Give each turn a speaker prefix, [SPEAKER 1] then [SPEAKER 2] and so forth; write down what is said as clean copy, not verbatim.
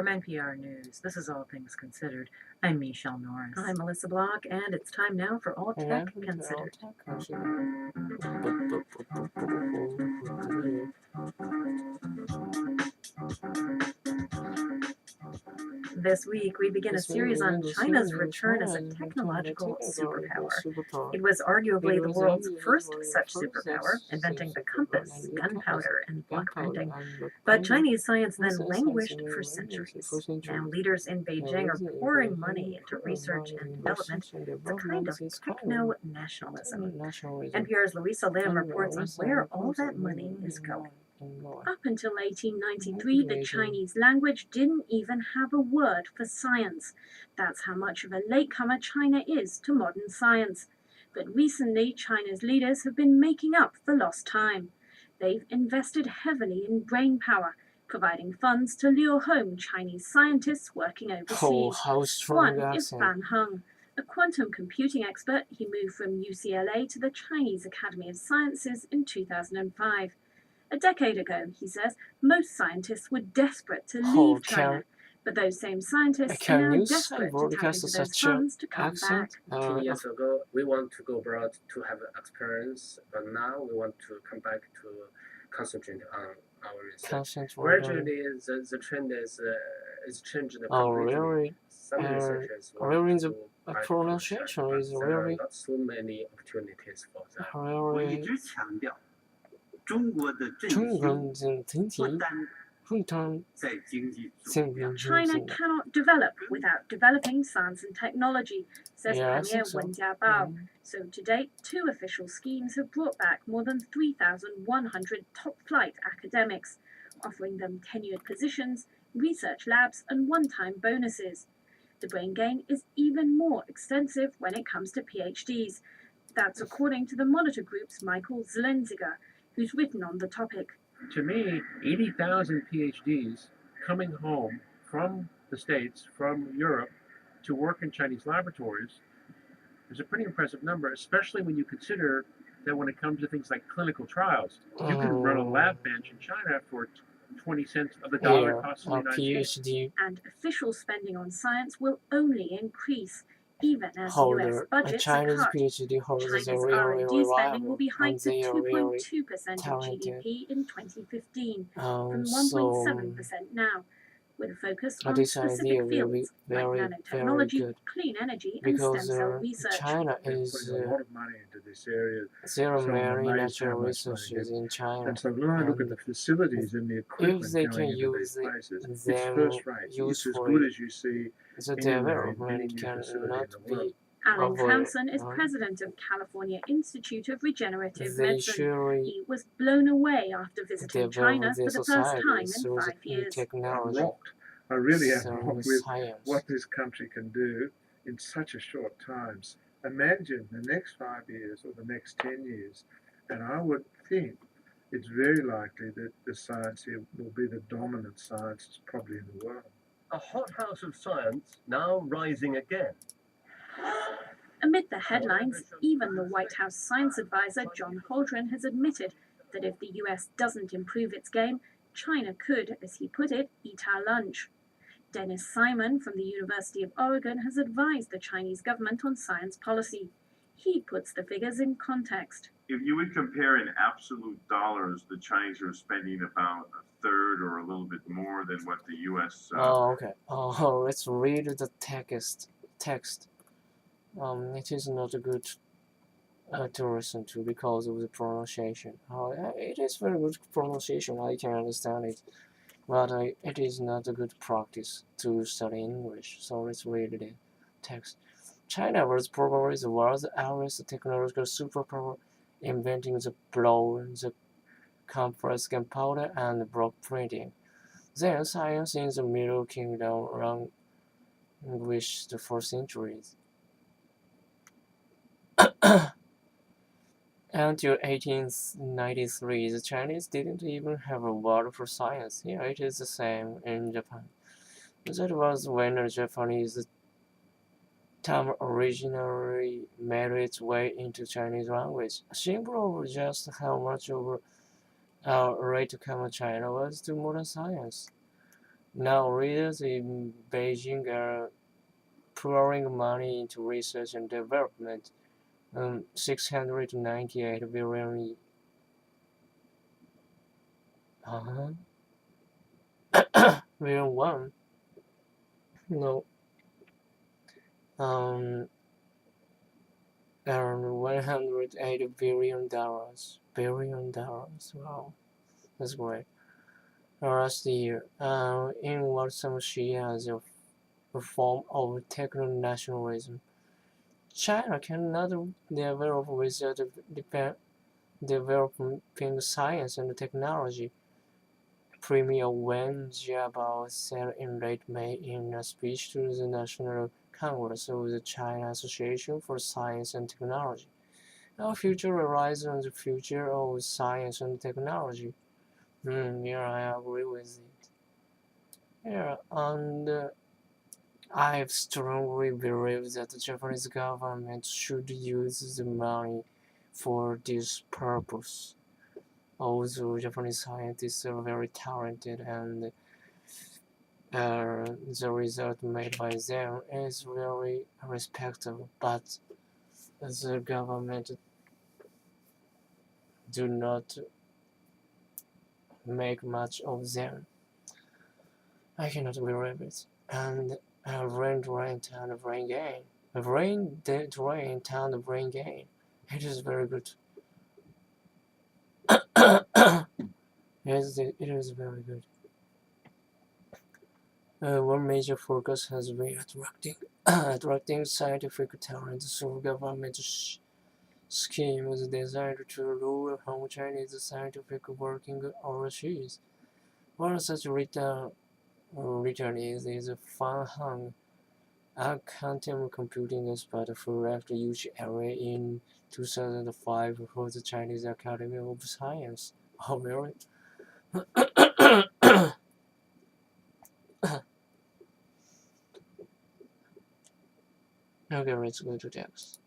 [SPEAKER 1] From NPR News, this is All Things Considered. I'm Michelle Norris.
[SPEAKER 2] I'm Melissa Block, and it's time now for All Tech Considered. This week, we begin a series on China's return as a technological superpower. It was arguably the world's first such superpower, inventing the compass, gunpowder, and block printing. But Chinese science then languished for centuries. Now, leaders in Beijing are pouring money into research and development. It's a kind of techno-nationalism. NPR's Louisa Lim reports on where all that money is going.
[SPEAKER 3] Up until 1893, the Chinese language didn't even have a word for science. That's how much of a latecomer China is to modern science. But recently, China's leaders have been making up for lost time. They've invested heavily in brain power, providing funds to lure home Chinese scientists working overseas. One is Fan Heng, a quantum computing expert. He moved from UCLA to the Chinese Academy of Sciences in 2005. A decade ago, he says, most scientists were desperate to leave China, but those same scientists are now desperate to tap into those funds to come back.
[SPEAKER 4] 2 years ago, we want to go abroad to have experience, but now we want to come back to concentrate on our research. Gradually, the trend is changed completely. Some researchers want to back to China, but there are not so many opportunities for them.
[SPEAKER 5] 我一直强调。中国的振兴不单在经济主要。
[SPEAKER 3] China cannot develop without developing science and technology, says Premier Wen Jiabao. So to date, 2 official schemes have brought back more than 3,100 top-flight academics, offering them tenured positions, research labs, and one-time bonuses. The brain gain is even more extensive when it comes to PhDs. That's according to the Monitor Group's Michael Zlenziger, who's written on the topic.
[SPEAKER 6] To me, 80,000 PhDs coming home from the States, from Europe, to work in Chinese laboratories is a pretty impressive number, especially when you consider that when it comes to things like clinical trials, you can run a lab bench in China for 20 cents of the dollar cost in the United States.
[SPEAKER 3] And official spending on science will only increase. Even as US budgets are cut, China's R&D spending will be hiked to 2.2% of GDP in 2015, from 1.7% now, with a focus on specific fields like nanotechnology, clean energy, and stem cell research.
[SPEAKER 7] China is
[SPEAKER 6] putting a lot of money into this area.
[SPEAKER 7] there are
[SPEAKER 6] So
[SPEAKER 7] many
[SPEAKER 6] amazed
[SPEAKER 7] natural
[SPEAKER 6] how much money
[SPEAKER 7] resources in China.
[SPEAKER 6] And so when I look at the facilities and the equipment
[SPEAKER 7] If they
[SPEAKER 6] going
[SPEAKER 7] can
[SPEAKER 6] into these
[SPEAKER 7] use
[SPEAKER 6] places, it's
[SPEAKER 7] them
[SPEAKER 6] first rate. It's as
[SPEAKER 7] usefully,
[SPEAKER 6] good as you see
[SPEAKER 7] the
[SPEAKER 6] anywhere in any
[SPEAKER 7] development
[SPEAKER 6] new facility
[SPEAKER 7] cannot
[SPEAKER 6] in the world.
[SPEAKER 7] be
[SPEAKER 3] Alan
[SPEAKER 7] avoided.
[SPEAKER 3] Townsend is president of California Institute of Regenerative
[SPEAKER 7] They
[SPEAKER 3] Medicine.
[SPEAKER 7] surely
[SPEAKER 3] He was blown away after visiting China
[SPEAKER 7] develop
[SPEAKER 3] for
[SPEAKER 7] their
[SPEAKER 3] the first time
[SPEAKER 7] societies
[SPEAKER 3] in
[SPEAKER 7] through
[SPEAKER 3] 5
[SPEAKER 7] the
[SPEAKER 3] years.
[SPEAKER 7] technology.
[SPEAKER 6] I'm rocked. I really am
[SPEAKER 7] So
[SPEAKER 6] rocked
[SPEAKER 7] with
[SPEAKER 6] with
[SPEAKER 7] science.
[SPEAKER 6] what this country can do in such a short time. Imagine the next 5 years or the next 10 years, and I would think it's very likely that the science here will be the dominant science probably in the world.
[SPEAKER 8] A hothouse of science now rising again.
[SPEAKER 3] Amid the headlines, even the White House science advisor John Holdren has admitted that if the US doesn't improve its game, China could, as he put it, eat our lunch. Dennis Simon from the University of Oregon has advised the Chinese government on science policy. He puts the figures in context.
[SPEAKER 9] If you would compare in absolute dollars, the Chinese are spending about a third or a little bit more than what the U.S.
[SPEAKER 7] Okay. Let's read the text. It is not a good to listen to because of the pronunciation. It is very good pronunciation. I can understand it, but it is not a good practice to study English. So let's read the text. China was probably the world's earliest technological superpower, inventing the blow, the compressed gunpowder, and block printing. Then science in the Middle Kingdom languished for centuries. Until 1893, the Chinese didn't even have a word for science. Here it is the same in Japan. That was when the Japanese term originally made its way into Chinese language, a symbol of just how much of a latecomer China was to modern science. Now readers in Beijing are pouring money into research and development. 698 billion. Billion won. No. Around $108 billion. Wow, that's great. Last year, in what some see as a form of techno-nationalism, China cannot develop without developing science and technology. Premier Wen Jiabao said in late May in a speech to the National Congress of the China Association for Science and Technology. Our future relies on the future of science and technology. Yeah, I agree with it. Yeah, and I strongly believe that the Japanese government should use the money for this purpose. Also, Japanese scientists are very talented, and the result made by them is very respectable. But the government do not make much of them. I cannot believe it. And brain drain turned brain gain. Brain drain turned brain gain. It is very good. Yes, it is very good. One major focus has been attracting scientific talent through government schemes designed to lure home Chinese scientific working overseas. One such return is Fan Hang, a quantum computing expert who left UCLA in 2005 for the Chinese Academy of Science. Oh, really? Okay, let's go to text.